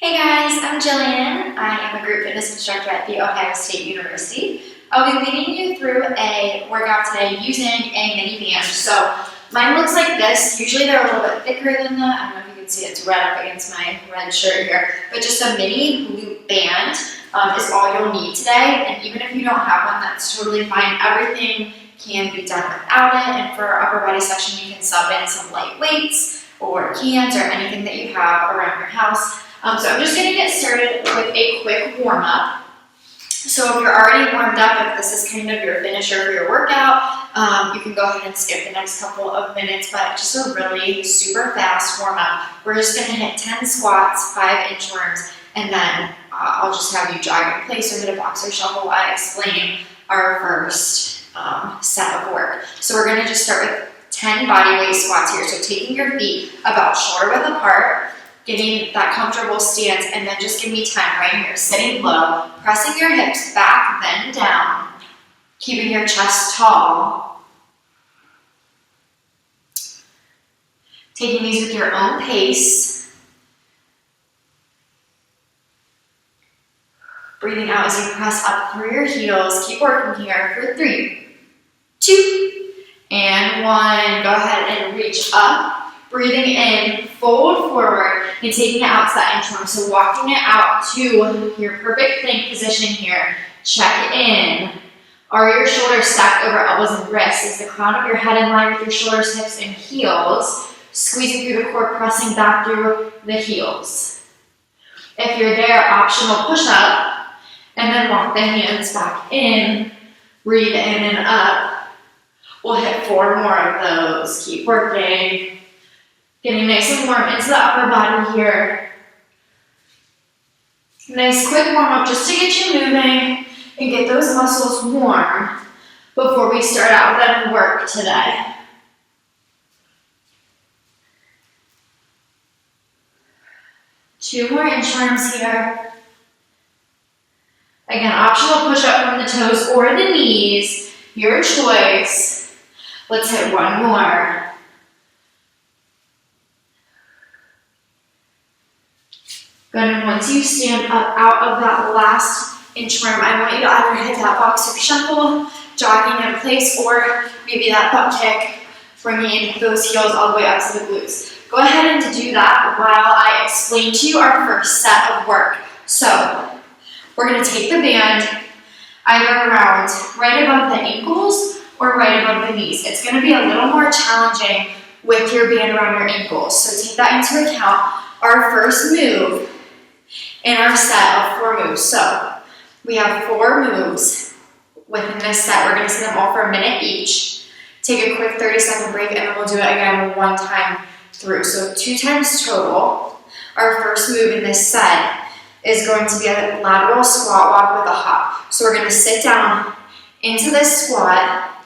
Hey guys, I'm Gillian. I am a group fitness instructor at the Ohio State University. I'll be leading you through a workout today using a mini band. So mine looks like this. Usually they're a little bit thicker than that. I don't know if you can see it's red up against my red shirt here. But just a mini glute band is all you'll need today. And even if you don't have one, that's totally fine. Everything can be done without it. And for our upper body section, you can sub in some light weights or cans or anything that you have around your house. So I'm just going to get started with a quick warm-up. So if you're already warmed up, if this is kind of your finisher for your workout, you can go ahead and skip the next couple of minutes, but just a really super fast warm-up. We're just going to hit 10 squats, 5 inchworms, and then I'll just have you jog in place or hit a box or shuffle while I explain our first set of work. So we're going to just start with 10 body weight squats here. So taking your feet about shoulder width apart, getting that comfortable stance, and then just give me 10 right here, sitting low, pressing your hips back, then down, keeping your chest tall. Taking these with your own pace. Breathing out as you press up through your heels. Keep working here for 3, 2, and 1. Go ahead and reach up. Breathing in, fold forward, and taking it out to that inchworm. So walking it out to your perfect plank position here. Check in. Are your shoulders stacked over elbows and wrists? Is the crown of your head in line with your shoulders, hips, and heels? Squeezing through the core, pressing back through the heels. If you're there, optional push up, and then walk the hands back in. Breathe in and up. We'll hit 4 more of those. Keep working. Getting nice and warm into the upper body here. Nice quick warm up just to get you moving and get those muscles warm before we start out with any work today. Two more inchworms here. Again, optional push up from the toes or the knees, your choice. Let's hit 1 more. Good, and once you stand up out of that last inchworm, I want you to either hit that box or shuffle, jogging in place, or maybe that butt kick, bringing those heels all the way up to the glutes. Go ahead and do that while I explain to you our first set of work. So, we're going to take the band either around right above the ankles or right above the knees. It's going to be a little more challenging with your band around your ankles, so take that into account. Our first move in our set of 4 moves. So we have 4 moves within this set. We're going to see them all for a minute each. Take a quick 30-second break, and then we'll do it again 1 time through. So 2 times total. Our first move in this set is going to be a lateral squat walk with a hop. So we're going to sit down into this squat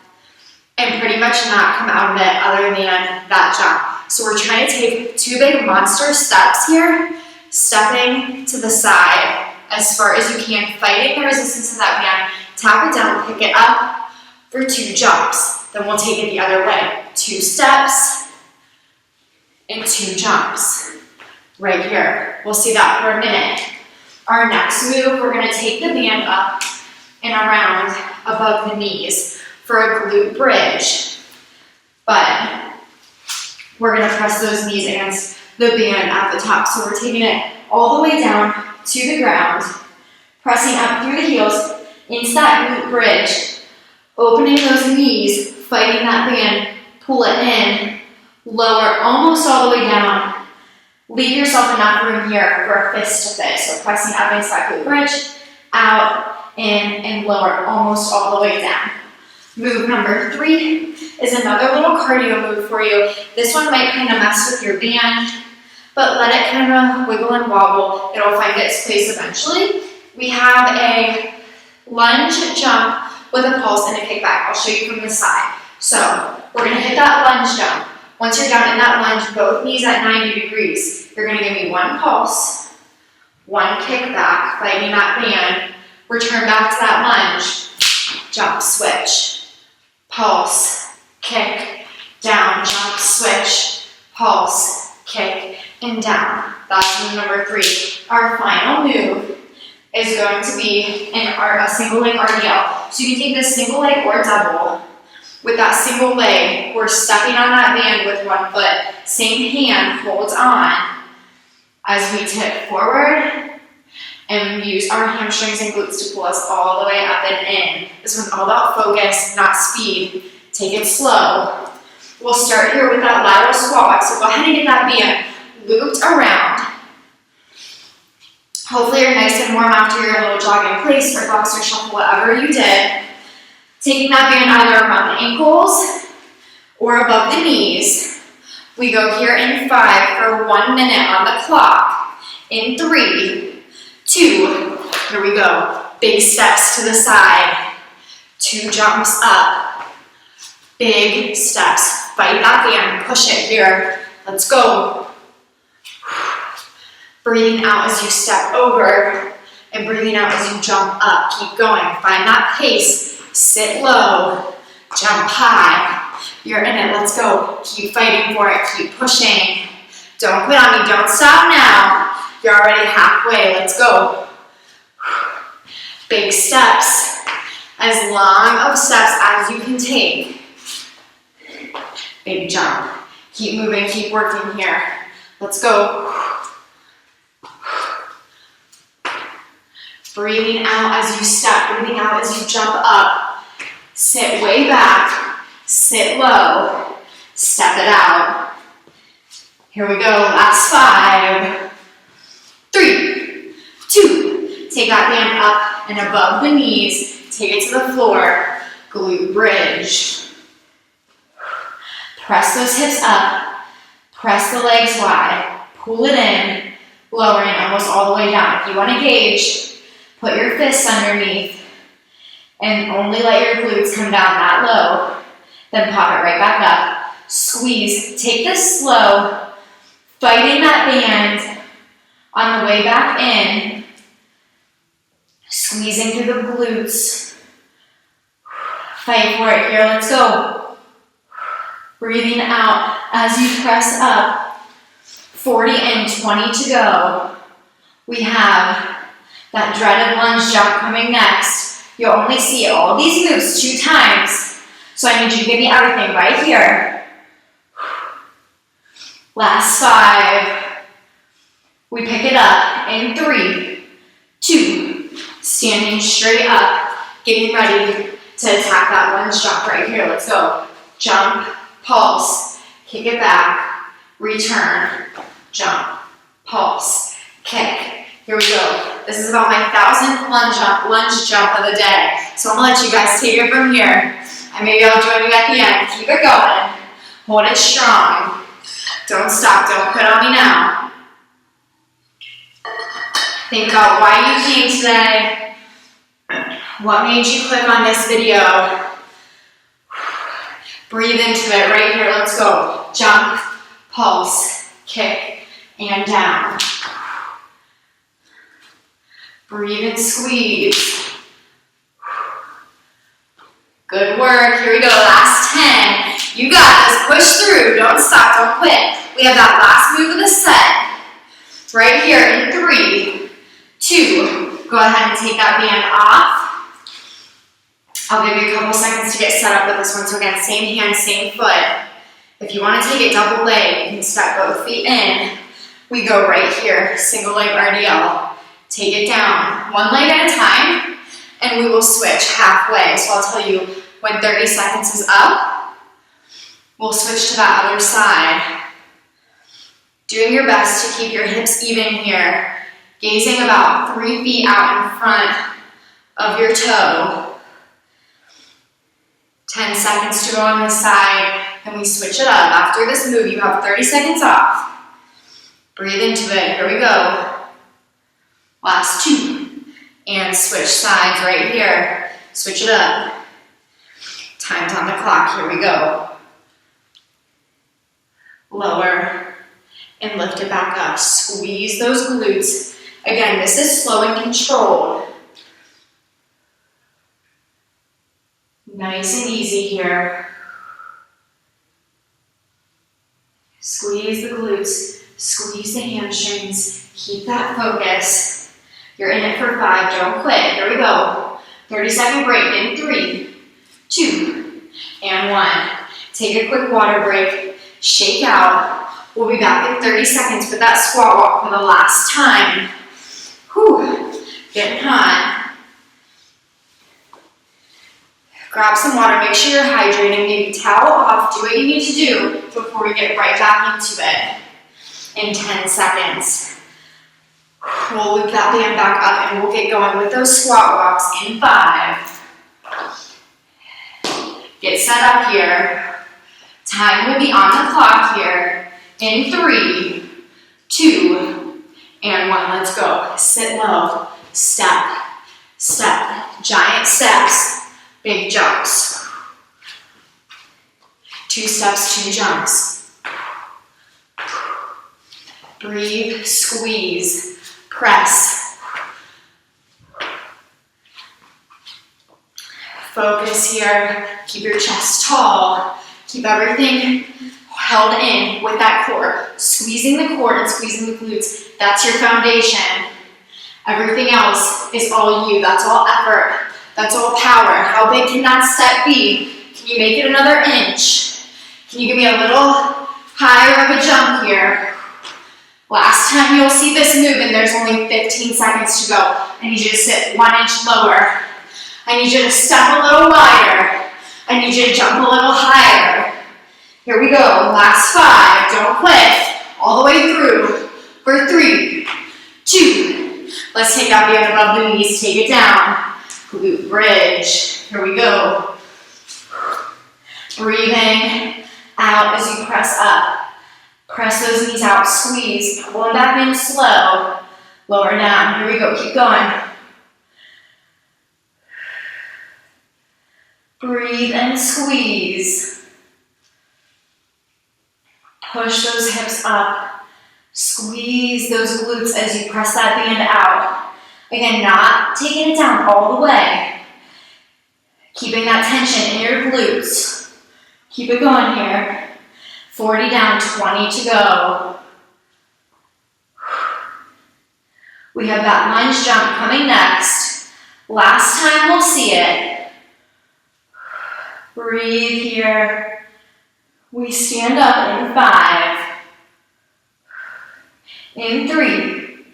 and pretty much not come out of it other than that jump. So we're trying to take 2 big monster steps here, stepping to the side as far as you can, fighting the resistance of that band. Tap it down, pick it up for 2 jumps. Then we'll take it the other way. 2 steps and 2 jumps. Right here. We'll see that for a minute. Our next move, we're going to take the band up and around above the knees for a glute bridge. But we're going to press those knees against the band at the top. So we're taking it all the way down to the ground, pressing up through the heels into that glute bridge, opening those knees, fighting that band, pull it in, lower almost all the way down. Leave yourself enough room here for a fist to fit. So pressing up against that glute bridge, out, in, and lower almost all the way down. Move number 3 is another little cardio move for you. This one might kind of mess with your band, but let it kind of wiggle and wobble. It'll find its place eventually. We have a lunge jump with a pulse and a kickback. I'll show you from the side. So we're going to hit that lunge jump. Once you're down in that lunge, both knees at 90 degrees. You're going to give me 1 pulse, 1 kickback, fighting that band. Return back to that lunge. Jump, switch, pulse, kick, down, jump, switch, pulse, kick, and down. That's move number 3. Our final move is going to be a single leg RDL. So you can take this single leg or double. With that single leg, we're stepping on that band with one foot. Same hand holds on as we tip forward and use our hamstrings and glutes to pull us all the way up and in. This one's all about focus, not speed. Take it slow. We'll start here with that lateral squat. So go ahead and get that band looped around. Hopefully you're nice and warm after your little jog in place or boxer shuffle, whatever you did. Taking that band either around the ankles or above the knees. We go here in 5 for 1 minute on the clock. In 3, 2, here we go. Big steps to the side. 2 jumps up. Big steps. Fight that band. Push it here. Let's go. Breathing out as you step over and breathing out as you jump up. Keep going. Find that pace. Sit low. Jump high. You're in it. Let's go. Keep fighting for it. Keep pushing. Don't quit on me. Don't stop now. You're already halfway. Let's go. Big steps. As long of steps as you can take. Big jump. Keep moving. Keep working here. Let's go. Breathing out as you step. Breathing out as you jump up. Sit way back. Sit low. Step it out. Here we go. Last 5. 3, 2. Take that band up and above the knees. Take it to the floor. Glute bridge. Press those hips up. Press the legs wide. Pull it in. Lowering almost all the way down. If you want to gauge, put your fists underneath and only let your glutes come down that low. Then pop it right back up. Squeeze. Take this slow. Fighting that band on the way back in. Squeezing through the glutes. Fight for it here. Let's go. Breathing out as you press up. 40 and 20 to go. We have that dreaded lunge jump coming next. You'll only see all these moves 2 times. So I need you to give me everything right here. Last 5. We pick it up in 3, 2. Standing straight up. Getting ready to attack that lunge jump right here. Let's go. Jump, pulse, kick it back, return, jump, pulse, kick. Here we go. This is about my 1000th lunge jump of the day. So I'm gonna let you guys take it from here. And maybe I'll join you at the end. Keep it going. Hold it strong. Don't stop. Don't quit on me now. Think about why you came today. What made you click on this video? Breathe into it right here. Let's go. Jump, pulse, kick, and down. Breathe and squeeze. Good work. Here we go. Last 10. You got this. Push through. Don't stop. Don't quit. We have that last move of the set. Right here in 3, 2. Go ahead and take that band off. I'll give you a couple seconds to get set up with this one. So again, same hand, same foot. If you want to take it double leg, you can step both feet in. We go right here, single leg RDL. Take it down, 1 leg at a time, and we will switch halfway. So I'll tell you when 30 seconds is up, we'll switch to that other side. Doing your best to keep your hips even here. Gazing about 3 feet out in front of your toe. 10 seconds to go on this side, and we switch it up. After this move, you have 30 seconds off. Breathe into it. Here we go. Last 2. And switch sides right here. Switch it up. Time's on the clock. Here we go. Lower and lift it back up. Squeeze those glutes. Again, this is slow and controlled. Nice and easy here. Squeeze the glutes. Squeeze the hamstrings. Keep that focus. You're in it for 5. Don't quit. Here we go. 30-second break in 3, 2, and 1. Take a quick water break. Shake out. We'll be back in 30 seconds with that squat walk for the last time. Whew. Getting hot. Grab some water. Make sure you're hydrating. Maybe towel off. Do what you need to do before we get right back into it. In 10 seconds. We'll loop that band back up and we'll get going with those squat walks in 5. Get set up here. Time will be on the clock here. In 3, 2, and 1. Let's go. Sit low. Step, step. Giant steps. Big jumps. 2 steps, 2 jumps. Breathe, squeeze, press. Focus here. Keep your chest tall. Keep everything held in with that core. Squeezing the core and squeezing the glutes. That's your foundation. Everything else is all you. That's all effort. That's all power. How big can that step be? Can you make it another inch? Can you give me a little higher of a jump here? Last time you'll see this move and there's only 15 seconds to go. I need you to sit 1 inch lower. I need you to step a little wider. I need you to jump a little higher. Here we go. Last 5. Don't quit. All the way through. For 3, 2. Let's take that band above the knees. Take it down. Glute bridge. Here we go. Breathing out as you press up. Press those knees out. Squeeze. Pull them back in slow. Lower down. Here we go. Keep going. Breathe and squeeze. Push those hips up. Squeeze those glutes as you press that band out. Again, not taking it down all the way. Keeping that tension in your glutes. Keep it going here. 40 down, 20 to go. We have that lunge jump coming next. Last time we'll see it. Breathe here. We stand up in 5. In 3,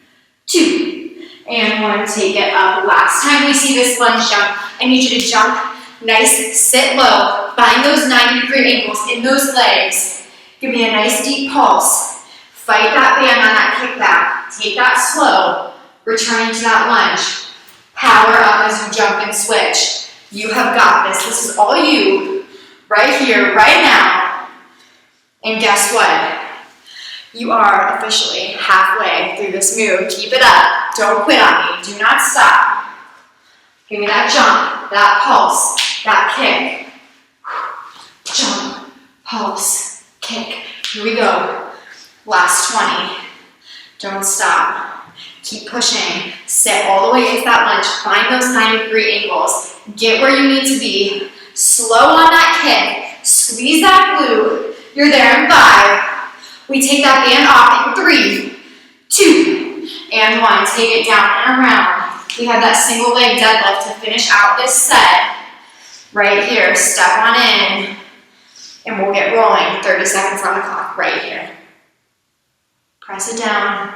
2, and 1. Take it up. Last time we see this lunge jump, I need you to jump nice, sit low. Find those 90-degree angles in those legs. Give me a nice deep pulse. Fight that band on that kickback. Take that slow. Returning to that lunge. Power up as you jump and switch. You have got this. This is all you. Right here, right now. And guess what? You are officially halfway through this move. Keep it up. Don't quit on me. Do not stop. Give me that jump, that pulse, that kick. Jump, pulse, kick. Here we go. Last 20. Don't stop. Keep pushing. Sit all the way into that lunge. Find those 90-degree angles. Get where you need to be. Slow on that kick. Squeeze that glute. You're there in 5. We take that band off in 3, 2, and 1. Take it down and around. We have that single leg deadlift to finish out this set. Right here, step on in, and we'll get rolling. 30 seconds on the clock, right here. Press it down,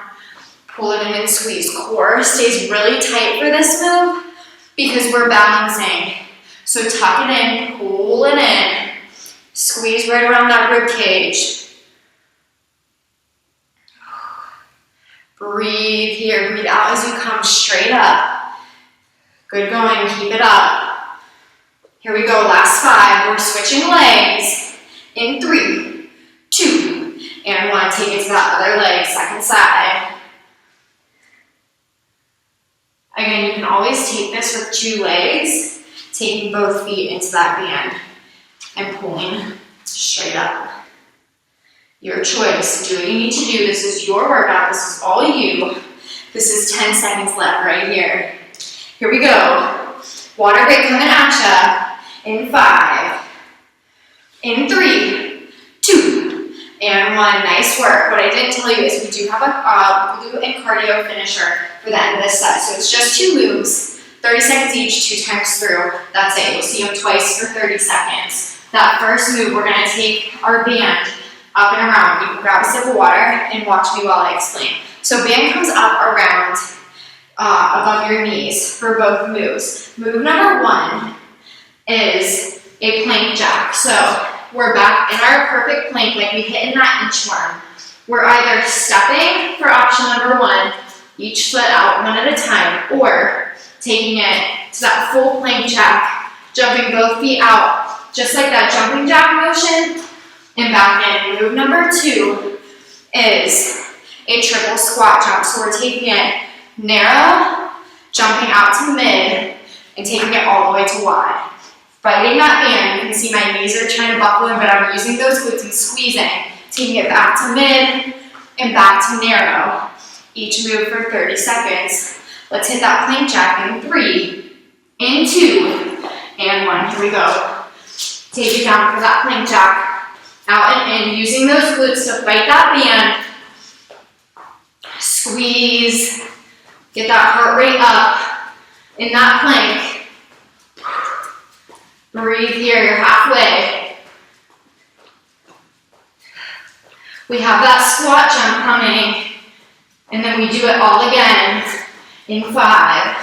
pull it in and squeeze. Core stays really tight for this move because we're balancing. So tuck it in, pull it in, squeeze right around that rib cage. Breathe here, breathe out as you come straight up. Good going, keep it up. Here we go, last 5. We're switching legs in 3, 2, and 1. Take it to that other leg, second side. Again, you can always take this with 2 legs, taking both feet into that band and pulling straight up. Your choice. Do what you need to do. This is your workout. This is all you. This is 10 seconds left right here. Here we go. Water break coming at ya. In 5. In 3, 2, and one, nice work. What I didn't tell you is we do have a glute and cardio finisher for the end of this set. So it's just 2 moves, 30 seconds each, 2 times through. That's it. You'll see them twice for 30 seconds. That first move, we're gonna take our band up and around. You can grab a sip of water and watch me while I explain. So band comes up around above your knees for both moves. Move number 1 is a plank jack. So we're back in our perfect plank like we hit in that inchworm. We're either stepping for option number 1, each foot out 1 at a time, or taking it to that full plank jack, jumping both feet out, just like that jumping jack motion, and back in. Move number 2 is a triple squat jump. So we're taking it narrow, jumping out to mid, and taking it all the way to wide. Fighting that band, you can see my knees are trying to buckle in, but I'm using those glutes and squeezing, taking it back to mid and back to narrow. Each move for 30 seconds. Let's hit that plank jack in 3, in 2, and 1. Here we go. Take it down for that plank jack. Out and in, using those glutes to fight that band. Squeeze. Get that heart rate up in that plank. Breathe here, you're halfway. We have that squat jump coming, and then we do it all again in 5,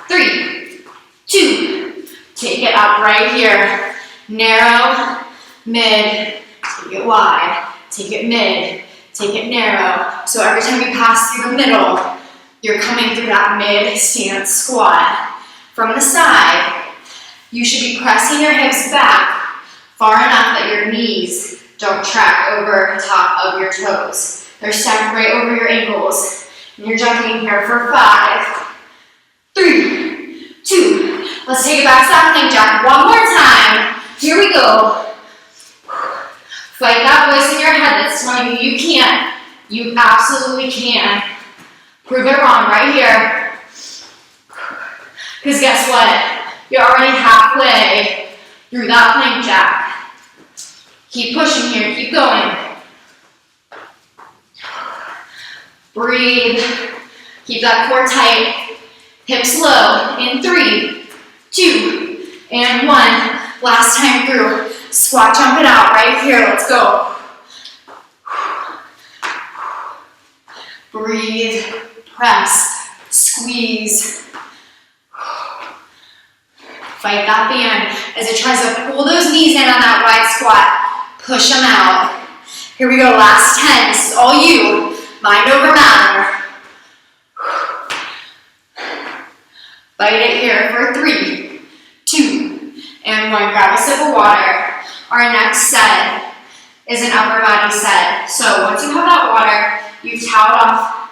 3, 2, take it up right here. Narrow, mid, take it wide, take it mid, take it narrow. So every time you pass through the middle, you're coming through that mid stance squat. From the side, you should be pressing your hips back far enough that your knees don't track over top of your toes. They're stacked right over your ankles. And you're jumping here for 5, 3, 2. Let's take it back to that plank jack one more time. Here we go. Fight that voice in your head that's telling you you can't. You absolutely can. Prove it wrong right here. Because guess what? You're already halfway through that plank jack. Keep pushing here, keep going. Breathe. Keep that core tight. Hips low. In 3, 2, and 1. Last time through. Squat jump it out right here. Let's go. Breathe. Press. Squeeze. Fight that band as it tries to pull those knees in on that wide squat. Push them out. Here we go, last 10. This is all you. Mind over matter. Fight it here for 3, 2, and 1. Grab a sip of water. Our next set is an upper body set. So once you have that water, you've toweled off,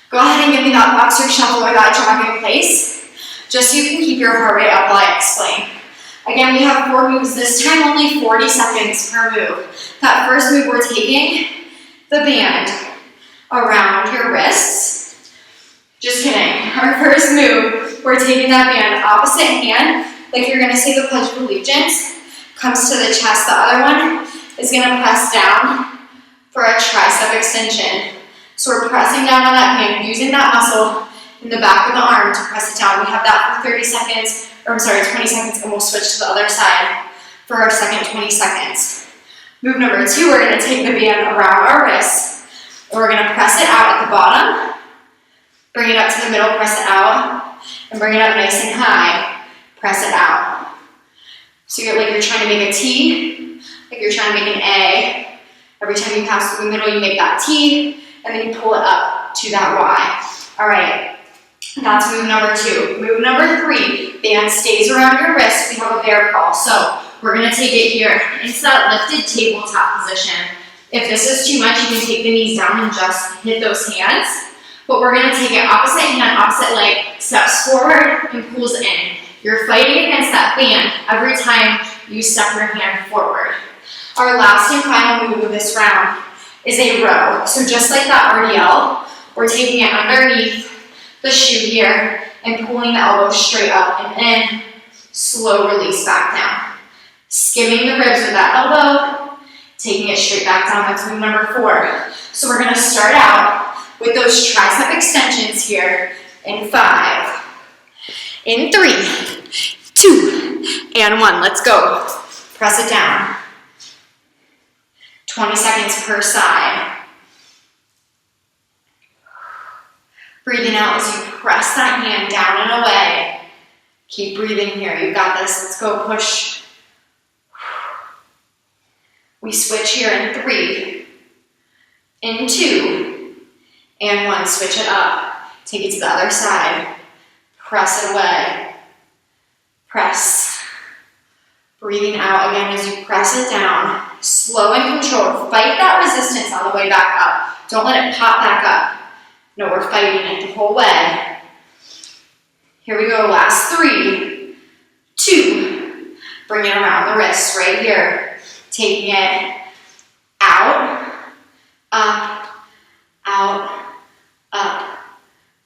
go ahead and give me that boxer shuffle or that jog in place, just so you can keep your heart rate up while I explain. Again, we have 4 moves, this time only 40 seconds per move. That first move, we're taking the band around your wrists. Just kidding. Our first move, we're taking that band opposite hand, like you're gonna say the Pledge of Allegiance, comes to the chest. The other one is gonna press down for a tricep extension. So we're pressing down on that hand, using that muscle in the back of the arm to press it down. We have that for 30 seconds, or I'm sorry, 20 seconds, and we'll switch to the other side for our second 20 seconds. Move number 2, we're gonna take the band around our wrists, and we're gonna press it out at the bottom, bring it up to the middle, press it out, and bring it up nice and high, press it out. So you're like you're trying to make a T, like you're trying to make an A. Every time you pass through the middle, you make that T, and then you pull it up to that Y. All right. That's move number 2. Move number 3, band stays around your wrist. We have a bear crawl. So we're gonna take it here into that lifted tabletop position. If this is too much, you can take the knees down and just hit those hands. But we're gonna take it opposite hand, opposite leg, steps forward and pulls in. You're fighting against that band every time you step your hand forward. Our last and final move of this round is a row. So just like that RDL, we're taking it underneath the shoe here and pulling the elbow straight up and in, slow release back down. Skimming the ribs with that elbow, taking it straight back down. That's move number 4. So we're gonna start out with those tricep extensions here in 5, in 3, 2, and 1. Let's go. Press it down. 20 seconds per side. Breathing out as you press that hand down and away. Keep breathing here. You got this. Let's go. Push. We switch here in 3, in 2, and 1. Switch it up. Take it to the other side. Press it away. Press. Breathing out again as you press it down. Slow and controlled. Fight that resistance on the way back up. Don't let it pop back up. No, we're fighting it the whole way. Here we go. Last 3, 2. Bring it around the wrists right here. Taking it out, up, out, up,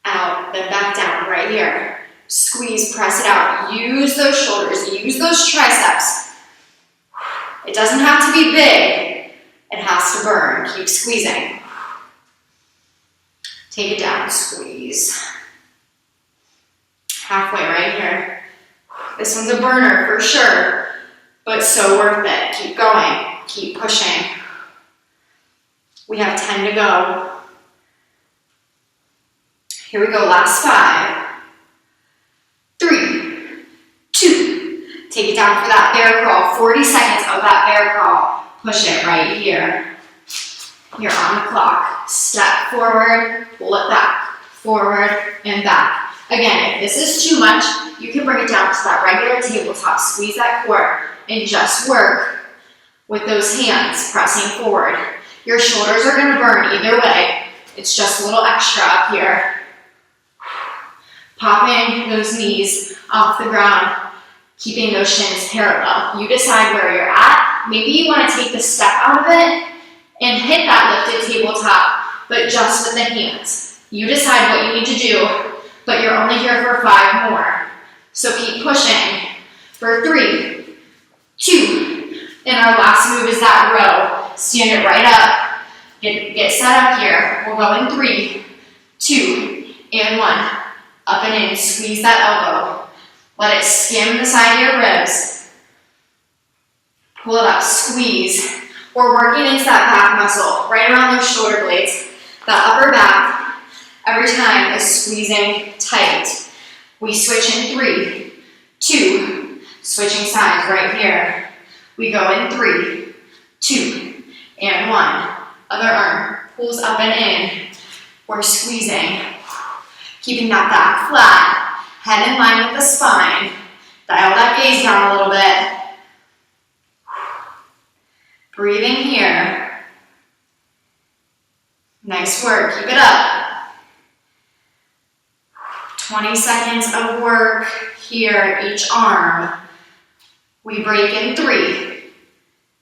out, then back down right here. Squeeze, press it out. Use those shoulders, use those triceps. It doesn't have to be big, it has to burn. Keep squeezing. Take it down, squeeze. Halfway right here. This one's a burner for sure, but so worth it. Keep going, keep pushing. We have 10 to go. Here we go, last 5, 3, 2. Take it down for that bear crawl. 40 seconds of that bear crawl. Push it right here. You're on the clock. Step forward, pull it back, forward and back. Again, if this is too much, you can bring it down to that regular tabletop. Squeeze that core and just work with those hands pressing forward. Your shoulders are gonna burn either way. It's just a little extra up here. Popping those knees off the ground, keeping those shins parallel. You decide where you're at. Maybe you wanna take the step out of it and hit that lifted tabletop, but just with the hands. You decide what you need to do, but you're only here for 5 more. So keep pushing for 3, 2, and our last move is that row. Stand it right up, get set up here. We'll go in 3, 2, and 1. Up and in, squeeze that elbow. Let it skim the side of your ribs. Pull it up, squeeze. We're working into that back muscle, right around those shoulder blades. That upper back, every time is squeezing tight. We switch in 3, 2, switching sides right here. We go in 3, 2, and 1. Other arm pulls up and in. We're squeezing. Keeping that back flat, head in line with the spine. Dial that gaze down a little bit. Breathing here. Nice work, keep it up. 20 seconds of work here, each arm. We break in 3,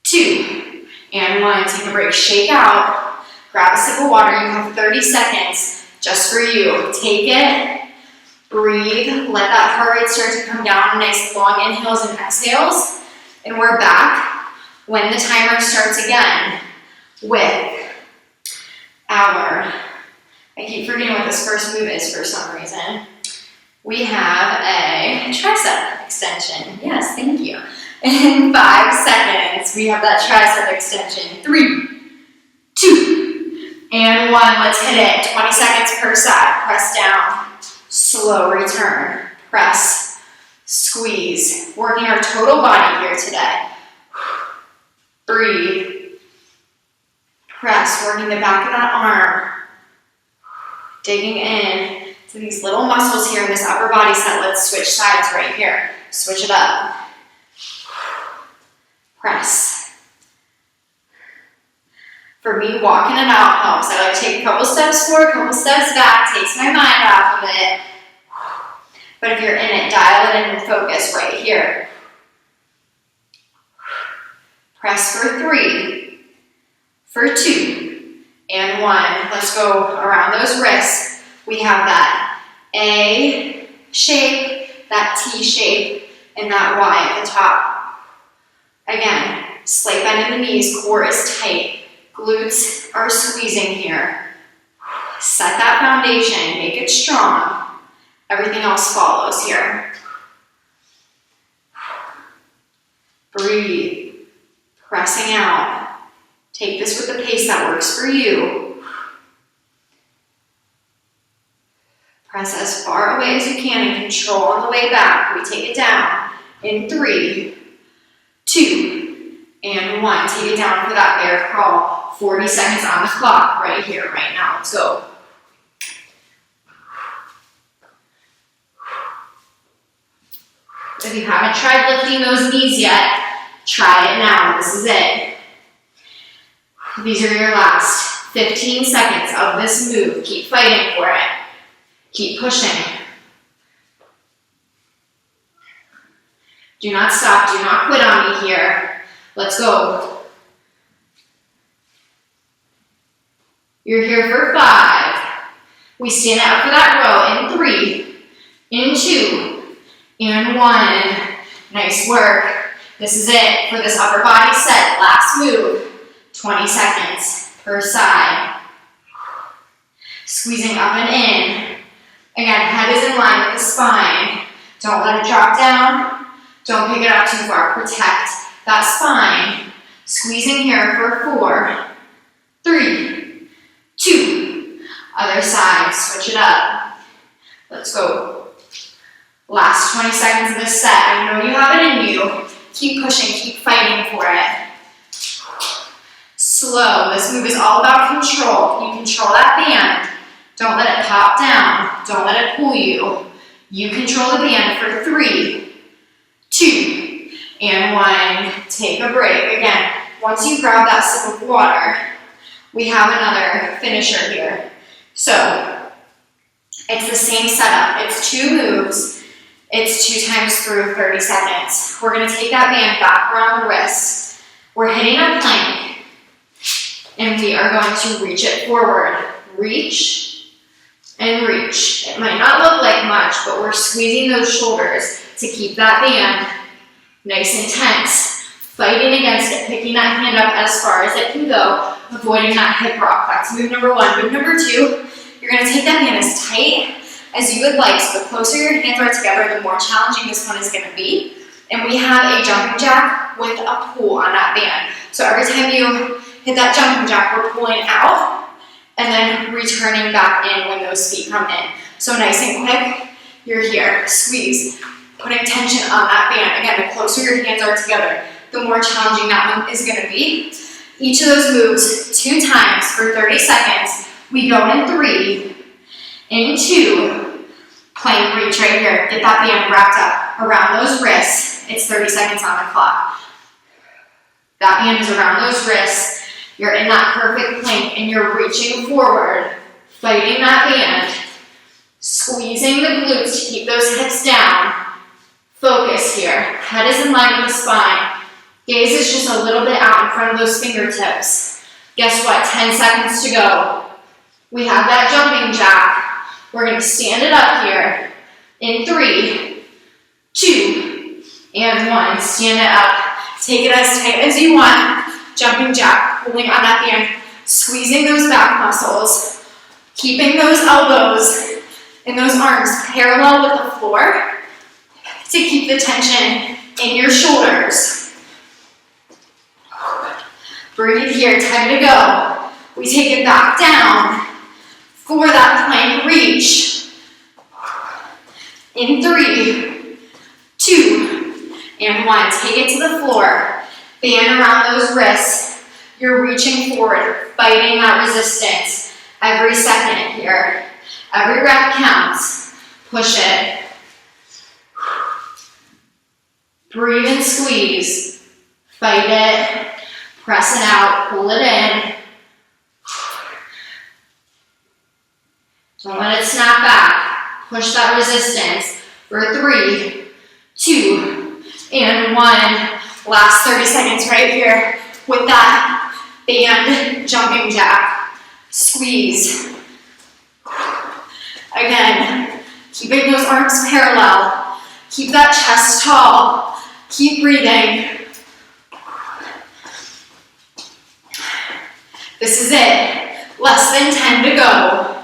2, and 1. Take a break, shake out. Grab a sip of water, you have 30 seconds just for you. Take it, breathe, let that heart rate start to come down. Nice long inhales and exhales. And we're back when the timer starts again with our, I keep forgetting what this first move is for some reason. We have a tricep extension. Yes, thank you. In 5 seconds, we have that tricep extension. 3, 2, and 1. Let's hit it. 20 seconds per side. Press down. Slow return. Press. Squeeze. Working our total body here today. Breathe. Press. Working the back of that arm. Digging in to these little muscles here in this upper body set. Let's switch sides right here. Switch it up. Press. For me, walking it out helps. I like to take a couple steps forward, a couple steps back, takes my mind off of it. But if you're in it, dial it in and focus right here. Press for 3, for 2, and 1. Let's go around those wrists. We have that A shape, that T shape, and that Y at the top. Again, slight bend in the knees, core is tight. Glutes are squeezing here. Set that foundation, make it strong. Everything else follows here. Breathe, pressing out. Take this with the pace that works for you. Press as far away as you can and control on the way back. We take it down in 3, 2, and 1. Take it down for that bear crawl. 40 seconds on the clock right here, right now. Let's go. If you haven't tried lifting those knees yet, try it now. This is it. These are your last 15 seconds of this move. Keep fighting for it. Keep pushing. Do not stop. Do not quit on me here. Let's go. You're here for 5. We stand up for that row in 3, in 2, and 1. Nice work. This is it for this upper body set. Last move. 20 seconds per side. Squeezing up and in. Again, head is in line with the spine. Don't let it drop down. Don't pick it up too far. Protect that spine. Squeezing here for 4, 3, 2. Other side. Switch it up. Let's go. Last 20 seconds of this set. I know you have it in you. Keep pushing. Keep fighting for it. Slow. This move is all about control. You control that band. Don't let it pop down. Don't let it pull you. You control the band for 3, 2, and 1. Take a break. Again, once you grab that sip of water, we have another finisher here. So, it's the same setup. It's 2 moves. It's 2 times through 30 seconds. We're going to take that band back around the wrist. We're hitting a plank, and we are going to reach it forward. Reach and reach. It might not look like much, but we're squeezing those shoulders to keep that band nice and tense. Fighting against it, picking that hand up as far as it can go, avoiding that hip rock. That's move number 1. Move number 2, you're going to take that band as tight as you would like. So the closer your hands are together, the more challenging this one is going to be. And we have a jumping jack with a pull on that band. So every time you hit that jumping jack, we're pulling out and then returning back in when those feet come in. So nice and quick, you're here. Squeeze, putting tension on that band. Again, the closer your hands are together, the more challenging that one is going to be. Each of those moves 2 times for 30 seconds. We go in 3, in 2, plank reach right here. Get that band wrapped up around those wrists. It's 30 seconds on the clock. That band is around those wrists. You're in that perfect plank and you're reaching forward, fighting that band, squeezing the glutes to keep those hips down. Focus here. Head is in line with the spine. Gaze is just a little bit out in front of those fingertips. Guess what? 10 seconds to go. We have that jumping jack. We're going to stand it up here in 3, 2, and 1. Stand it up. Take it as tight as you want. Jumping jack, pulling on that band, squeezing those back muscles, keeping those elbows and those arms parallel with the floor to keep the tension in your shoulders. Breathe here, time to go. We take it back down for that plank reach. In 3, 2, and 1. Take it to the floor. Band around those wrists. You're reaching forward, fighting that resistance. Every second here. Every rep counts. Push it. Breathe and squeeze. Fight it. Press it out. Pull it in. Don't let it snap back. Push that resistance for 3, 2, and 1. Last 30 seconds right here with that band jumping jack. Squeeze. Again, keeping those arms parallel. Keep that chest tall. Keep breathing. This is it. Less than 10 to go.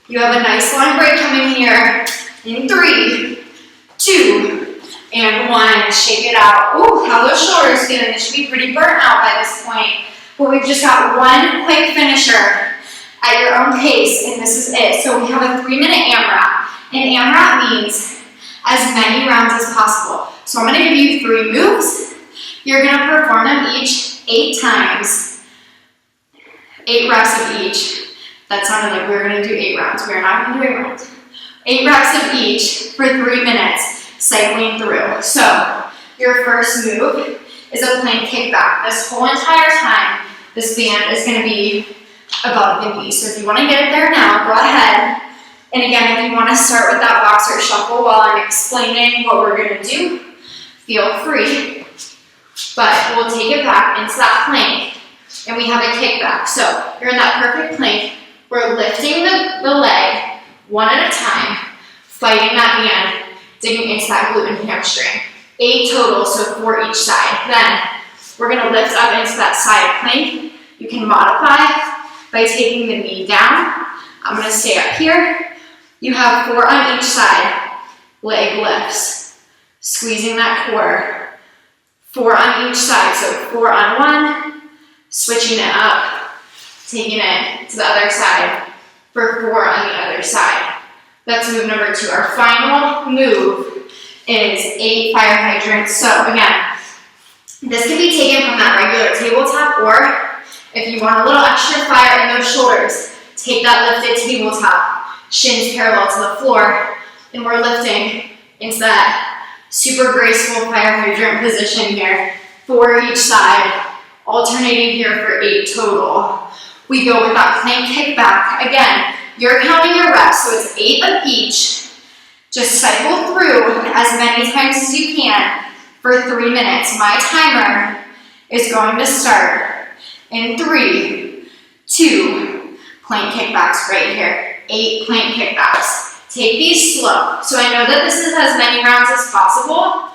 You have a nice long break coming here. In 3, 2, and 1. Shake it out. Ooh, how are those shoulders feeling? They should be pretty burnt out by this point. But we've just got one quick finisher at your own pace, and this is it. So we have a 3-minute AMRAP. And AMRAP means as many rounds as possible. So I'm gonna give you 3 moves. You're gonna perform them each 8 times. 8 reps of each. That sounded like we were gonna do 8 rounds. We're not gonna do 8 rounds. 8 reps of each for 3 minutes, cycling through. So your first move is a plank kickback. This whole entire time, this band is gonna be above the knee. So if you wanna get it there now, go ahead. And again, if you wanna start with that boxer shuffle while I'm explaining what we're gonna do, feel free. But we'll take it back into that plank, and we have a kickback. So you're in that perfect plank. We're lifting the leg one at a time, fighting that band, digging into that glute and hamstring. 8 total, so 4 each side. Then we're gonna lift up into that side plank. You can modify by taking the knee down. I'm gonna stay up here. You have 4 on each side, leg lifts, squeezing that core. 4 on each side, so 4 on one, switching it up, taking it to the other side for 4 on the other side. That's move number 2. Our final move is 8 fire hydrants. So again, this can be taken from that regular tabletop, or if you want a little extra fire in those shoulders, take that lifted tabletop, shins parallel to the floor, and we're lifting into that super graceful fire hydrant position here. 4 each side, alternating here for 8 total. We go with that plank kickback. Again, you're counting your reps, so it's 8 of each. Just cycle through as many times as you can for 3 minutes. My timer is going to start in 3, 2, plank kickbacks right here. 8 plank kickbacks. Take these slow. So I know that this is as many rounds as possible,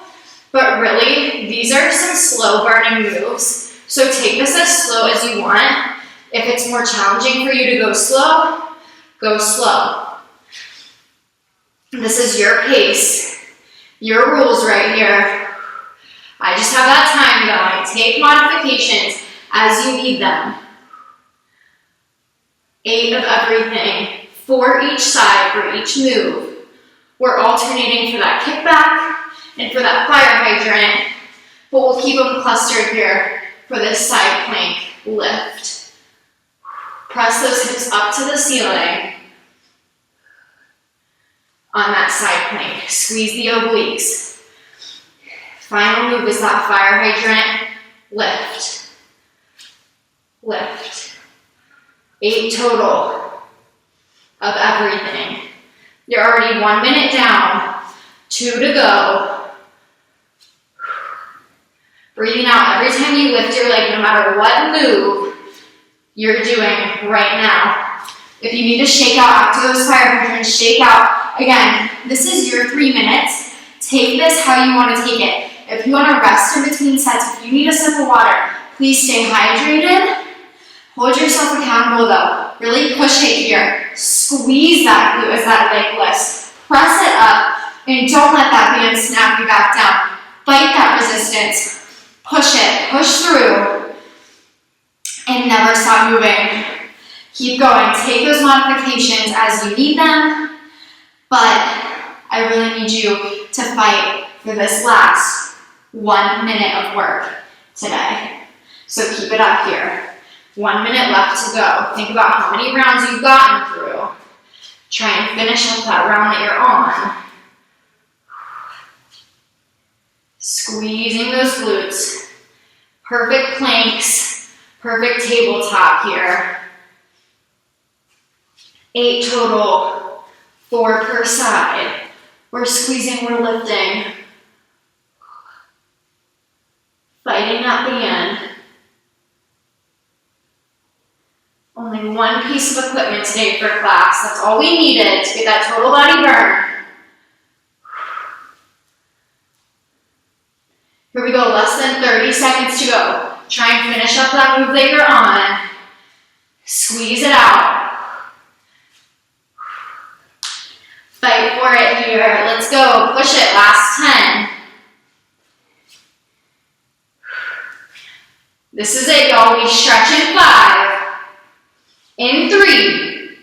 but really, these are some slow burning moves. So take this as slow as you want. If it's more challenging for you to go slow, go slow. This is your pace, your rules right here. I just have that time going. Take modifications as you need them. 8 of everything, 4 each side for each move. We're alternating for that kickback and for that fire hydrant, but we'll keep them clustered here for this side plank lift. Press those hips up to the ceiling on that side plank. Squeeze the obliques. Final move is that fire hydrant lift. Lift. 8 total of everything. You're already 1 minute down, 2 to go. Breathing out every time you lift your leg, no matter what move you're doing right now. If you need to shake out after those fire hydrants, shake out. Again, this is your 3 minutes. Take this how you want to take it. If you want to rest in between sets, if you need a sip of water, please stay hydrated. Hold yourself accountable though. Really push it here. Squeeze that glute as that leg lifts. Press it up and don't let that band snap you back down. Fight that resistance. Push it. Push through. And never stop moving. Keep going. Take those modifications as you need them. But I really need you to fight for this last 1 minute of work today. So keep it up here. 1 minute left to go. Think about how many rounds you've gotten through. Try and finish up that round that you're on. Squeezing those glutes. Perfect planks. Perfect tabletop here. 8 total. 4 per side. We're squeezing, we're lifting. Fighting that band. Only 1 piece of equipment today for class. That's all we needed to get that total body burn. Here we go, less than 30 seconds to go. Try and finish up that move that you're on. Squeeze it out. Fight for it here. Let's go. Push it. Last 10. This is it, y'all. We stretch in 5. In 3,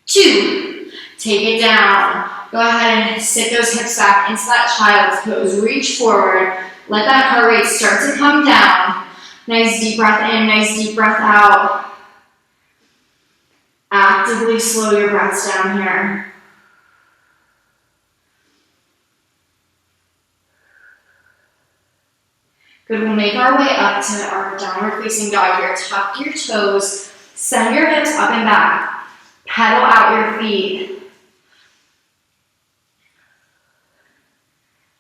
2. Take it down. Go ahead and sit those hips back into that child's pose. Reach forward. Let that heart rate start to come down. Nice deep breath in, nice deep breath out. Actively slow your breaths down here. Good, we'll make our way up to our downward facing dog here. Tuck your toes, send your hips up and back. Pedal out your feet.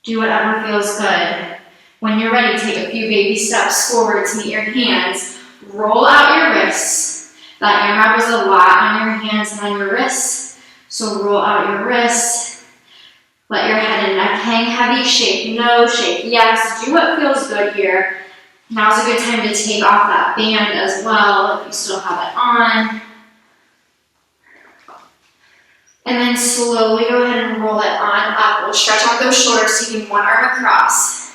Do whatever feels good. When you're ready, take a few baby steps forward to meet your hands. Roll out your wrists. That AMRAP was a lot on your hands and on your wrists. So roll out your wrists. Let your head and neck hang heavy. Shake no, shake yes. Do what feels good here. Now's a good time to take off that band as well if you still have it on. And then slowly go ahead and roll it on up. We'll stretch out those shoulders, taking one arm across.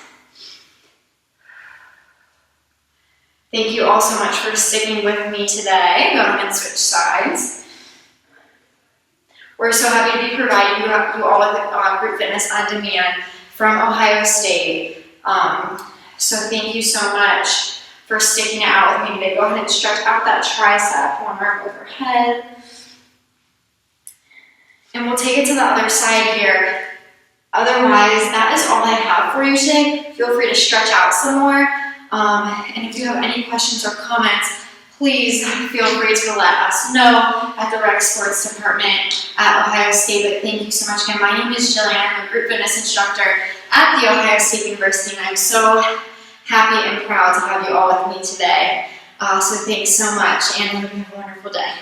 Thank you all so much for sticking with me today. Go ahead and switch sides. We're so happy to be providing you all with group fitness on demand from Ohio State. So thank you so much for sticking it out with me today. Go ahead and stretch out that tricep, one arm overhead. And we'll take it to the other side here. Otherwise, that is all I have for you today. Feel free to stretch out some more. And if you have any questions or comments, please feel free to let us know at the Rec Sports Department at Ohio State. But thank you so much again. My name is Gillian. I'm a group fitness instructor at The Ohio State University, and I'm so happy and proud to have you all with me today. So thanks so much, and I hope you have a wonderful day.